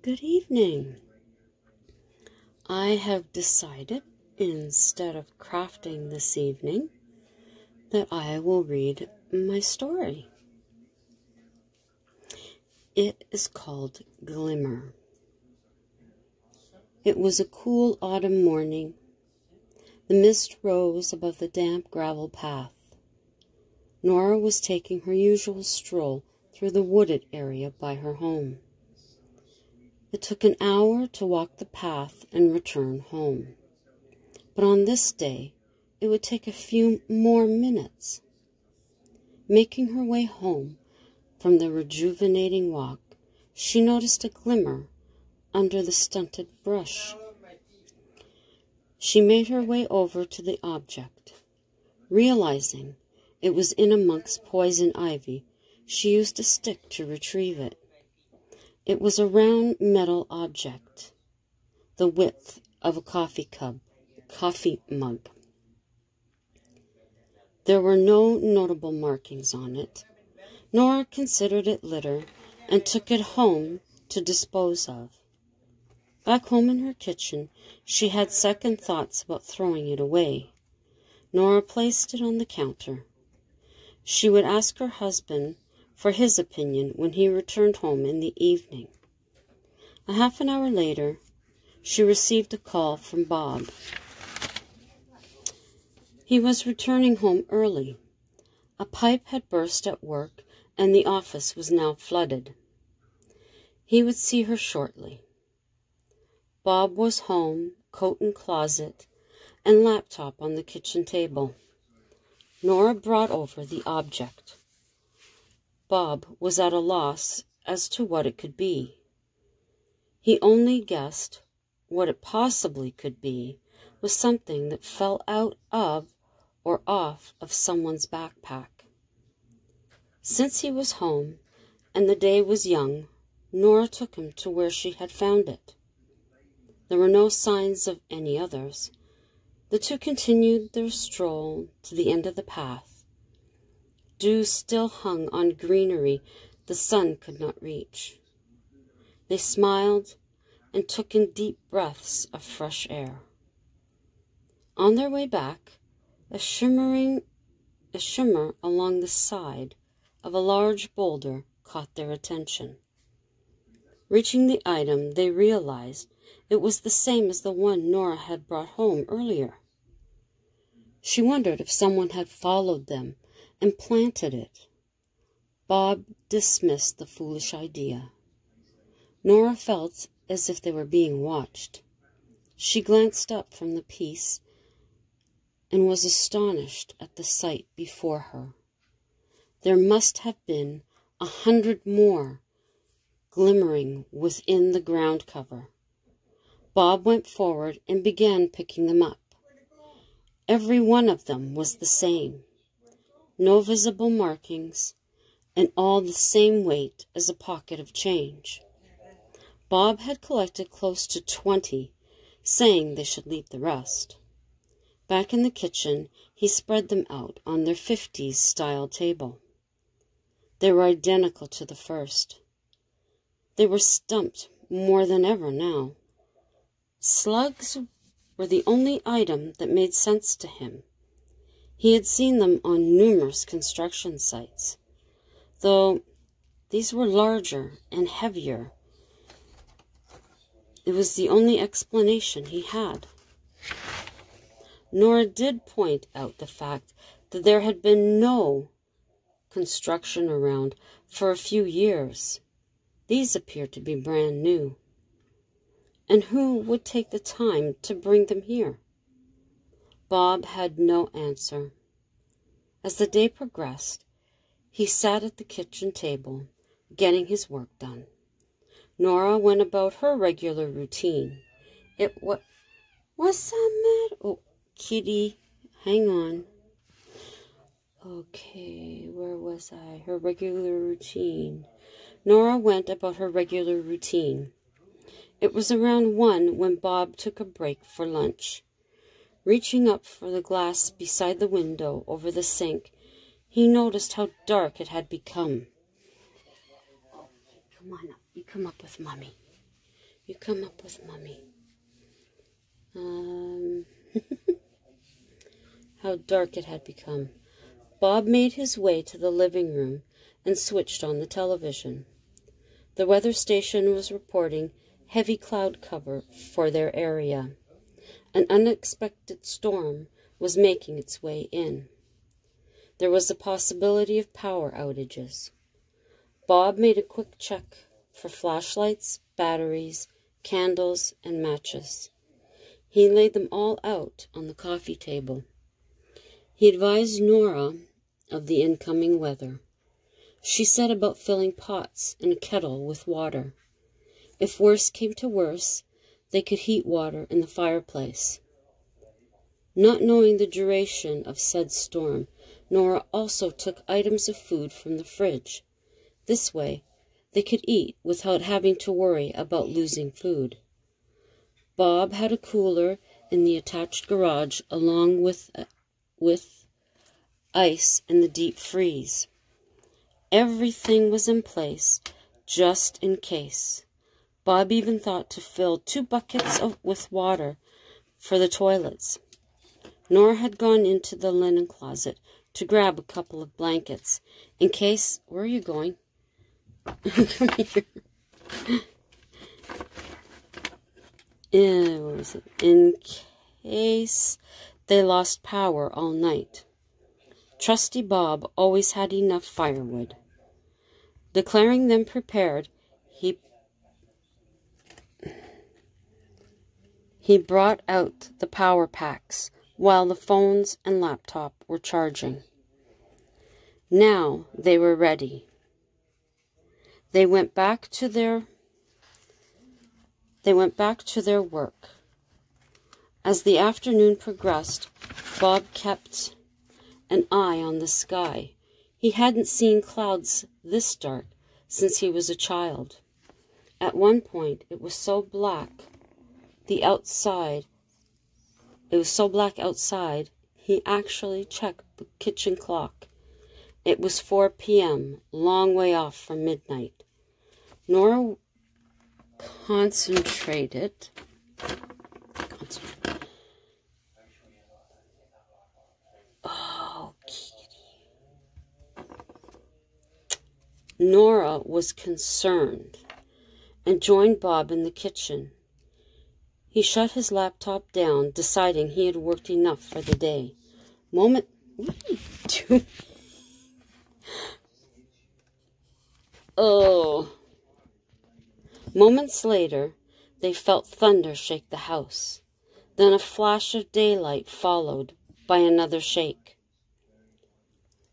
good evening. I have decided, instead of crafting this evening, that I will read my story. It is called Glimmer. It was a cool autumn morning. The mist rose above the damp gravel path. Nora was taking her usual stroll through the wooded area by her home. It took an hour to walk the path and return home. But on this day, it would take a few more minutes. Making her way home from the rejuvenating walk, she noticed a glimmer under the stunted brush. She made her way over to the object. Realizing it was in amongst poison ivy, she used a stick to retrieve it. It was a round metal object, the width of a coffee mug. There were no notable markings on it. Nora considered it litter and took it home to dispose of. Back home in her kitchen, she had second thoughts about throwing it away. Nora placed it on the counter. She would ask her husband for his opinion when he returned home in the evening. A half an hour later, she received a call from Bob. He was returning home early. A pipe had burst at work, and the office was now flooded. He would see her shortly. Bob was home, coat and closet, and laptop on the kitchen table. Nora brought over the object. Bob was at a loss as to what it could be. He only guessed what it possibly could be was something that fell out of or off of someone's backpack. Since he was home and the day was young, Nora took him to where she had found it. There were no signs of any others. The two continued their stroll to the end of the path. Dew still hung on greenery the sun could not reach. They smiled and took in deep breaths of fresh air. On their way back, a shimmer along the side of a large boulder caught their attention. Reaching the item, they realized it was the same as the one Nora had brought home earlier. She wondered if someone had followed them and planted it. Bob dismissed the foolish idea. Nora felt as if they were being watched. She glanced up from the piece and was astonished at the sight before her. There must have been 100 more glimmering within the ground cover. Bob went forward and began picking them up. Every one of them was the same. No visible markings, and all the same weight as a pocket of change. Bob had collected close to 20, saying they should leave the rest. Back in the kitchen, he spread them out on their 50s-style table. They were identical to the first. They were stumped more than ever now. Slugs were the only item that made sense to him. He had seen them on numerous construction sites, though these were larger and heavier. It was the only explanation he had. Nora did point out the fact that there had been no construction around for a few years. These appeared to be brand new. And who would take the time to bring them here? Bob had no answer. As the day progressed, he sat at the kitchen table, getting his work done. Nora went about her regular routine. What's that, Matt? Oh, kitty, hang on. Okay, where was I? Her regular routine. Nora went about her regular routine. It was around 1 when Bob took a break for lunch. Reaching up for the glass beside the window over the sink, he noticed how dark it had become. Oh, come on up. You come up with Mommy. You come up with Mommy. How dark it had become. Bob made his way to the living room and switched on the television. The weather station was reporting heavy cloud cover for their area. An unexpected storm was making its way in. There was a possibility of power outages. Bob made a quick check for flashlights, batteries, candles, and matches. He laid them all out on the coffee table. He advised Nora of the incoming weather. She set about filling pots and a kettle with water. If worse came to worse, they could heat water in the fireplace. Not knowing the duration of said storm, Nora also took items of food from the fridge. This way, they could eat without having to worry about losing food. Bob had a cooler in the attached garage along with ice in the deep freeze. Everything was in place, just in case. Bob even thought to fill 2 buckets with water for the toilets. Nora had gone into the linen closet to grab a couple of blankets, in case... Where are you going? Come here. What was it? In case they lost power all night. Trusty Bob always had enough firewood. Declaring them prepared, he brought out the power packs while the phones and laptop were charging. Now they were ready. They went back to their work. As the afternoon progressed, Bob kept an eye on the sky. He hadn't seen clouds this dark since he was a child. At one point, it was so black outside, he actually checked the kitchen clock. It was 4 p.m., long way off from midnight. Nora concentrated. Oh, kitty. Nora was concerned and joined Bob in the kitchen. He shut his laptop down, deciding he had worked enough for the day. What are you doing? Oh. Moments later, they felt thunder shake the house. Then a flash of daylight followed by another shake.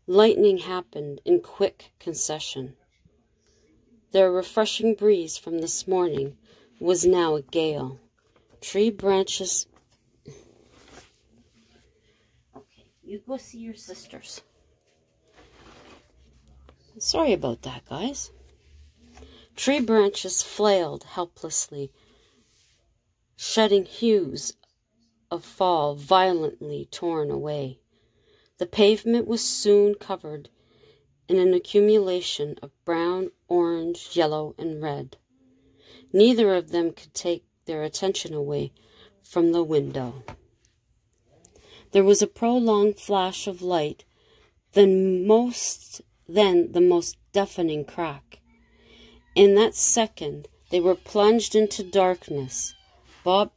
Lightning happened in quick succession. Their refreshing breeze from this morning was now a gale. Tree branches... Okay, you go see your sisters. Sorry about that, guys. Tree branches flailed helplessly, shedding hues of fall violently torn away. The pavement was soon covered in an accumulation of brown, orange, yellow, and red. Neither of them could take their attention away from the window. There was a prolonged flash of light, then the most deafening crack. In that second, they were plunged into darkness. Bob...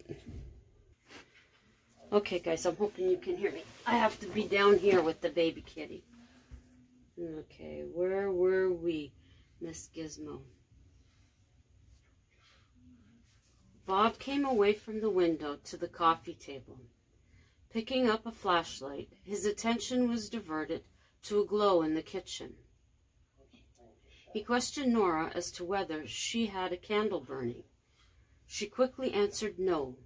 Okay, guys, I'm hoping you can hear me. I have to be down here with the baby kitty. Okay, where were we, Miss Gizmo? Bob came away from the window to the coffee table. Picking up a flashlight, his attention was diverted to a glow in the kitchen. He questioned Nora as to whether she had a candle burning. She quickly answered no.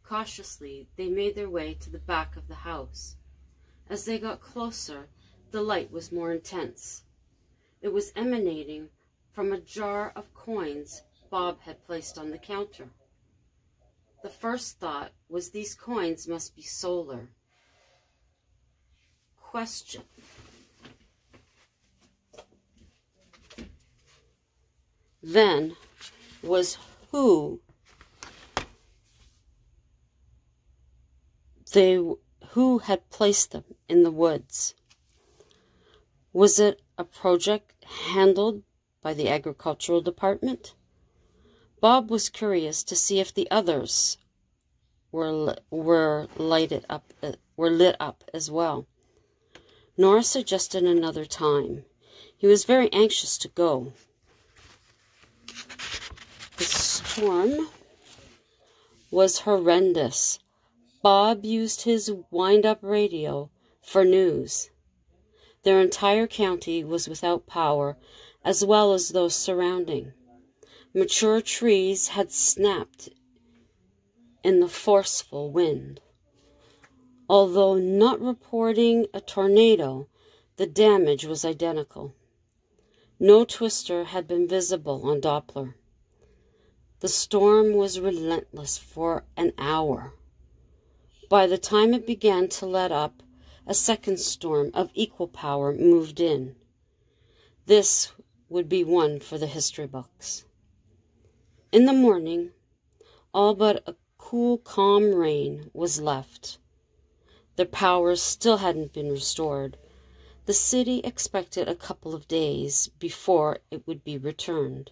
Cautiously, they made their way to the back of the house. As they got closer, the light was more intense. It was emanating from a jar of coins Bob had placed on the counter. The first thought was these coins must be solar. Question. Then was who who had placed them in the woods. Was it a project handled by the agricultural department? Bob was curious to see if the others were lit up as well. Nora suggested another time. He was very anxious to go. The storm was horrendous. Bob used his wind-up radio for news. Their entire county was without power, as well as those surrounding. Mature trees had snapped in the forceful wind. Although not reporting a tornado, the damage was identical. No twister had been visible on Doppler. The storm was relentless for an hour. By the time it began to let up, a second storm of equal power moved in. This would be one for the history books. In the morning, all but a cool, calm rain was left. Their powers still hadn't been restored. The city expected a couple of days before it would be returned.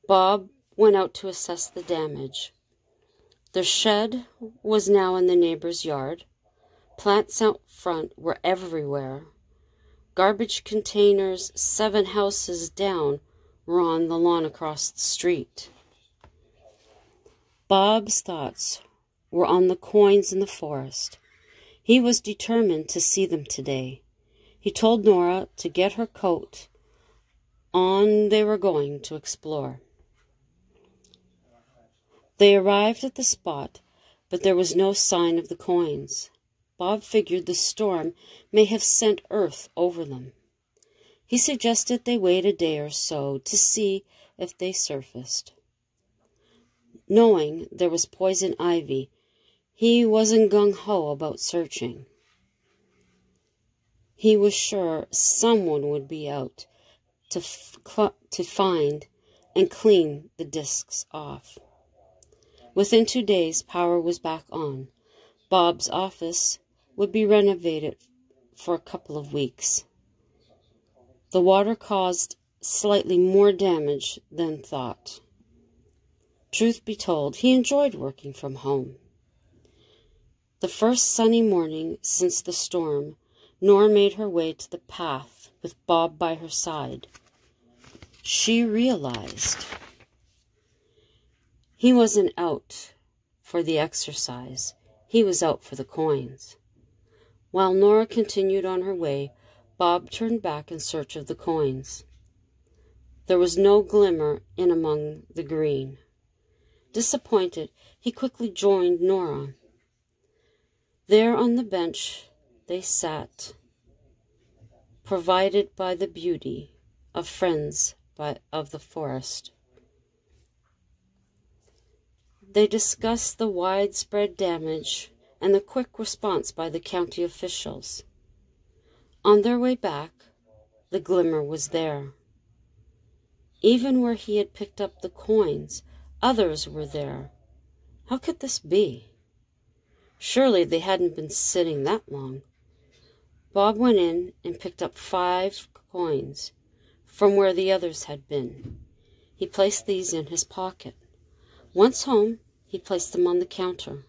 Bob went out to assess the damage. Their shed was now in the neighbor's yard. Plants out front were everywhere. Garbage containers 7 houses down were on the lawn across the street. Bob's thoughts were on the coins in the forest. He was determined to see them today. He told Nora to get her coat. On they were going to explore. They arrived at the spot, but there was no sign of the coins. Bob figured the storm may have sent earth over them. He suggested they wait a day or so to see if they surfaced. Knowing there was poison ivy, he wasn't gung-ho about searching. He was sure someone would be out to find and clean the discs off. Within 2 days, power was back on. Bob's office would be renovated for a couple of weeks. The water caused slightly more damage than thought. Truth be told, he enjoyed working from home. The first sunny morning since the storm, Nora made her way to the path with Bob by her side. She realized he wasn't out for the exercise. He was out for the coins. While Nora continued on her way, Bob turned back in search of the coins. There was no Glimmer in among the green. Disappointed, he quickly joined Nora. There on the bench they sat, provided by the beauty of friends of the forest. They discussed the widespread damage and the quick response by the county officials. On their way back, the Glimmer was there. Even where he had picked up the coins, others were there. How could this be? Surely they hadn't been sitting that long. Bob went in and picked up 5 coins from where the others had been. He placed these in his pocket. Once home, he placed them on the counter.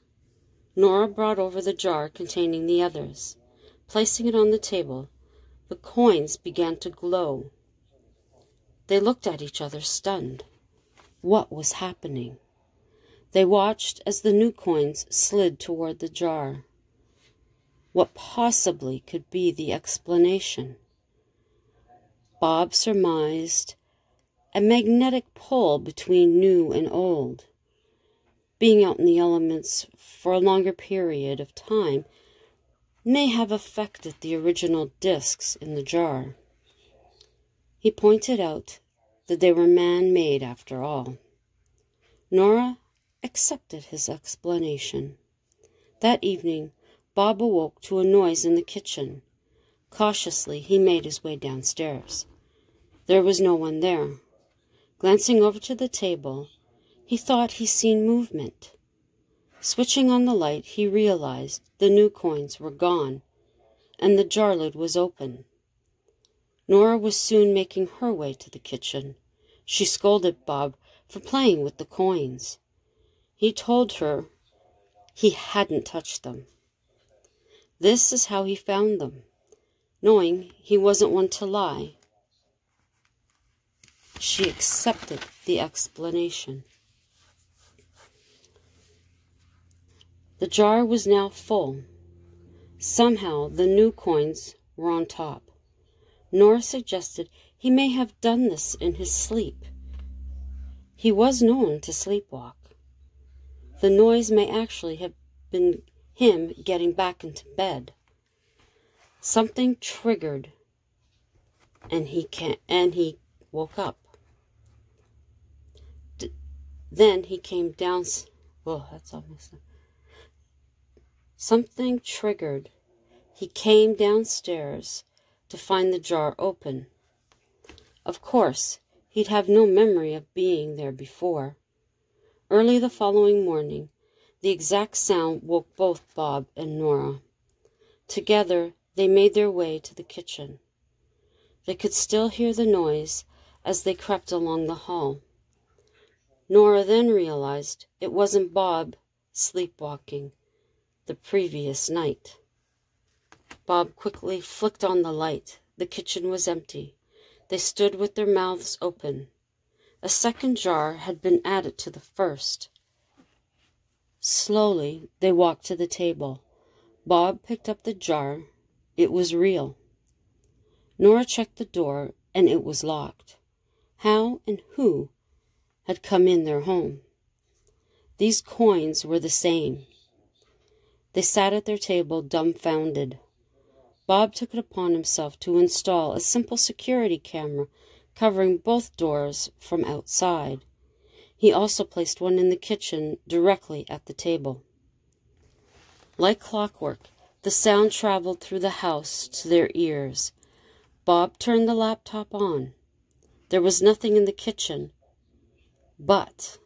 Nora brought over the jar containing the others. Placing it on the table, the coins began to glow. They looked at each other, stunned. What was happening? They watched as the new coins slid toward the jar. What possibly could be the explanation? Bob surmised a magnetic pull between new and old. Being out in the elements for a longer period of time may have affected the original discs in the jar. He pointed out that they were man-made after all. Nora accepted his explanation. That evening, Bob awoke to a noise in the kitchen. Cautiously, he made his way downstairs. There was no one there. Glancing over to the table, he thought he seen movement. Switching on the light, he realized the new coins were gone, and the jar lid was open. Nora was soon making her way to the kitchen. She scolded Bob for playing with the coins. He told her he hadn't touched them. This is how he found them. Knowing he wasn't one to lie, she accepted the explanation. The jar was now full. Somehow the new coins were on top. Nora suggested he may have done this in his sleep. He was known to sleepwalk. The noise may actually have been him getting back into bed. Something triggered, and he woke up. Then he came down. Oh, that's almost. Something triggered. He came downstairs to find the jar open. Of course, he'd have no memory of being there before. Early the following morning, the exact sound woke both Bob and Nora. Together, they made their way to the kitchen. They could still hear the noise as they crept along the hall. Nora then realized it wasn't Bob sleepwalking the previous night. Bob quickly flicked on the light. The kitchen was empty. They stood with their mouths open. A second jar had been added to the first. Slowly, they walked to the table. Bob picked up the jar. It was real. Nora checked the door, and it was locked. How and who had come in their home? These coins were the same. They sat at their table, dumbfounded. Bob took it upon himself to install a simple security camera covering both doors from outside. He also placed one in the kitchen directly at the table. Like clockwork, the sound traveled through the house to their ears. Bob turned the laptop on. There was nothing in the kitchen, but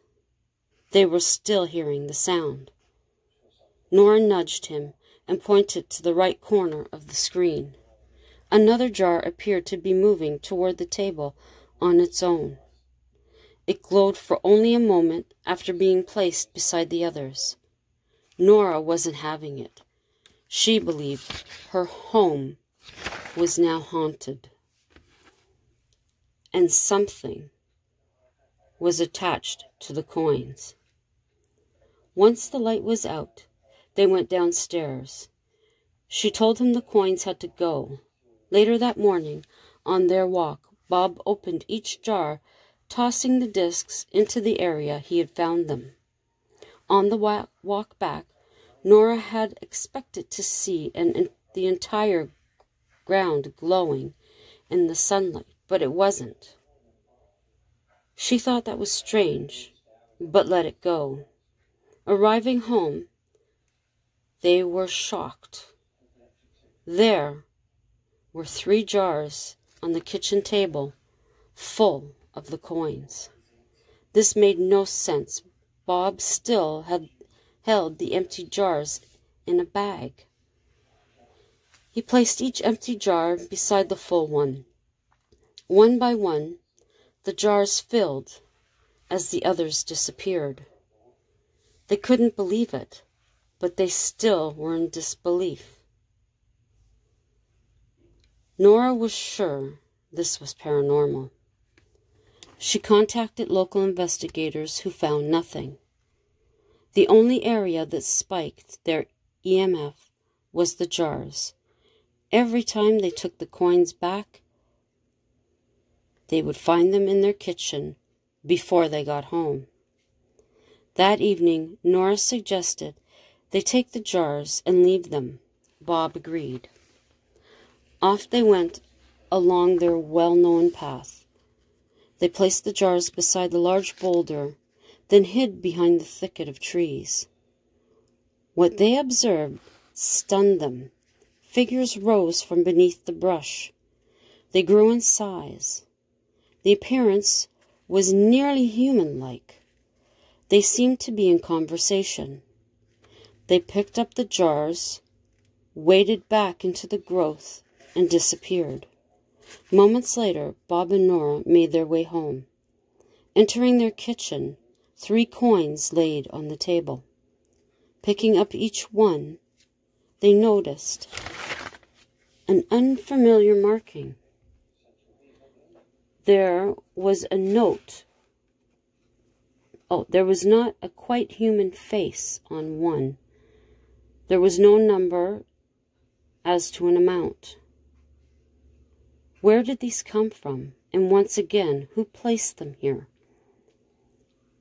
they were still hearing the sound. Nora nudged him and pointed to the right corner of the screen. Another jar appeared to be moving toward the table on its own. It glowed for only a moment after being placed beside the others. Nora wasn't having it. She believed her home was now haunted, and something was attached to the coins. Once the light was out, they went downstairs. She told him the coins had to go. Later that morning, on their walk, Bob opened each jar, tossing the discs into the area he had found them. On the walk back, Nora had expected to see the entire ground glowing in the sunlight, but it wasn't. She thought that was strange, but let it go. Arriving home, they were shocked. There were 3 jars on the kitchen table full of the coins. This made no sense. Bob still had held the empty jars in a bag. He placed each empty jar beside the full one. One by one, the jars filled as the others disappeared. They couldn't believe it, but they still were in disbelief. Nora was sure this was paranormal. She contacted local investigators who found nothing. The only area that spiked their EMF was the jars. Every time they took the coins back, they would find them in their kitchen before they got home. That evening, Nora suggested they take the jars and leave them. Bob agreed. Off they went along their well-known path. They placed the jars beside the large boulder, then hid behind the thicket of trees. What they observed stunned them. Figures rose from beneath the brush. They grew in size. The appearance was nearly human-like. They seemed to be in conversation. They picked up the jars, waded back into the growth, and disappeared. Moments later, Bob and Nora made their way home. Entering their kitchen, 3 coins laid on the table. Picking up each one, they noticed an unfamiliar marking. There was a note. There was not a quite human face on one. There was no number as to an amount. Where did these come from? And once again, who placed them here?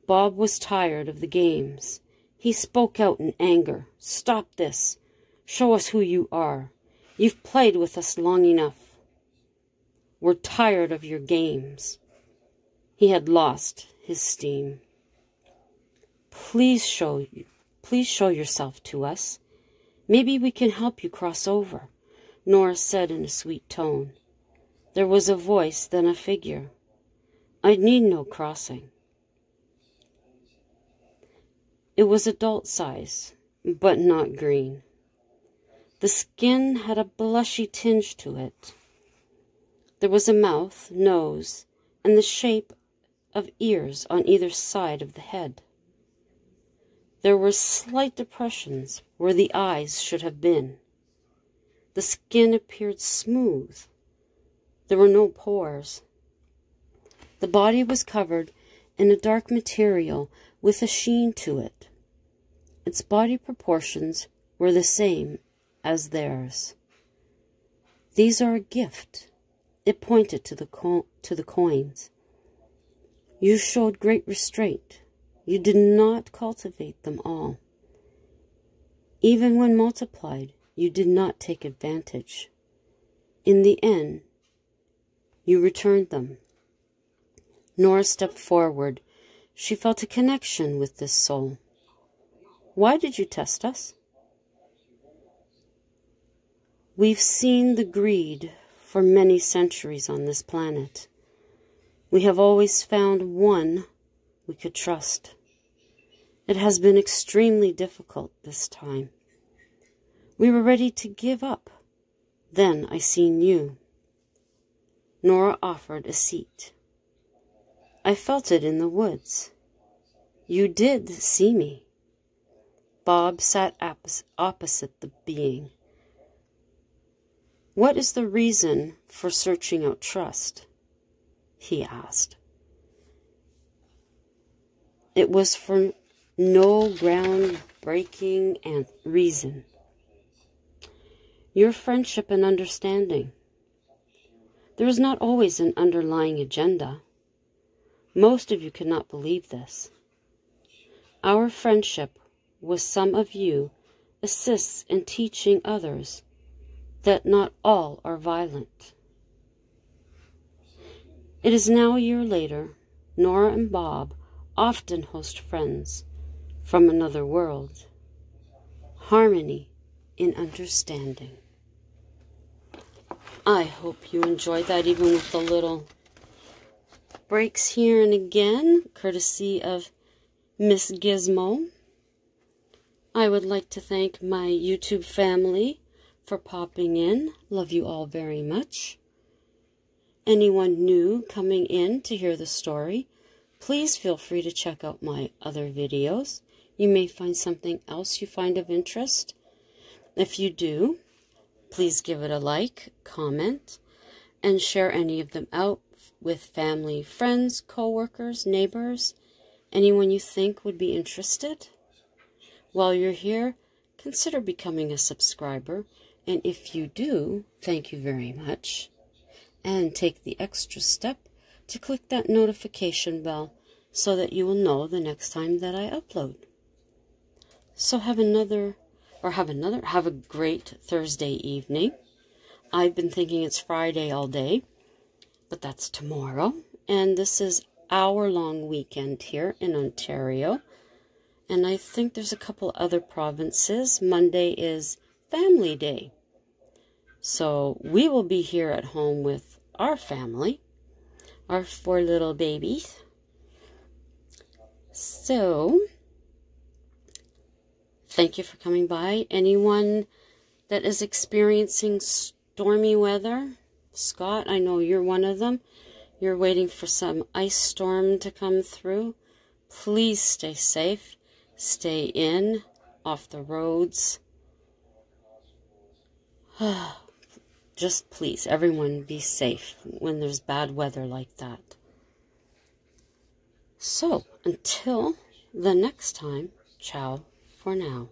Bob was tired of the games. He spoke out in anger. "Stop this. Show us who you are. You've played with us long enough. We're tired of your games." He had lost his steam. Please show yourself to us. Maybe we can help you cross over," Nora said in a sweet tone. There was a voice, then a figure. "I need no crossing." It was adult size, but not green. The skin had a blushy tinge to it. There was a mouth, nose, and the shape of ears on either side of the head. There were slight depressions where the eyes should have been. The skin appeared smooth. There were no pores. The body was covered in a dark material with a sheen to it. Its body proportions were the same as theirs. "These are a gift." It pointed to the coins. "You showed great restraint. You did not cultivate them all. Even when multiplied, you did not take advantage. In the end, you returned them." Nora stepped forward. She felt a connection with this soul. "Why did you test us?" "We've seen the greed for many centuries on this planet. We have always found one we could trust. It has been extremely difficult this time. We were ready to give up. Then I seen you." Nora offered a seat. "I felt it in the woods." "You did see me." Bob sat opposite the being. "What is the reason for searching out trust?" he asked. It was for no ground-breaking reason. Your friendship and understanding. There is not always an underlying agenda. Most of you cannot believe this. Our friendship with some of you assists in teaching others that not all are violent. It is now a year later. Nora and Bob often host friends from another world. Harmony in understanding. I hope you enjoyed that, even with the little breaks here and again, courtesy of Miss Gizmo. I would like to thank my YouTube family for popping in. Love you all very much. Anyone new coming in to hear the story, please feel free to check out my other videos. You may find something else you find of interest. If you do, please give it a like, comment, and share any of them out with family, friends, co-workers, neighbors, anyone you think would be interested. While you're here, consider becoming a subscriber, and if you do, thank you very much. And take the extra step to click that notification bell so that you will know the next time that I upload. So have a great Thursday evening. I've been thinking it's Friday all day, but that's tomorrow. And this is hour-long weekend here in Ontario. And I think there's a couple other provinces. Monday is Family Day. So we will be here at home with our family, our 4 little babies. So thank you for coming by. Anyone that is experiencing stormy weather, Scott, I know you're one of them. You're waiting for some ice storm to come through. Please stay safe. Stay in, off the roads. Just please, everyone, be safe when there's bad weather like that. So, until the next time, ciao for now.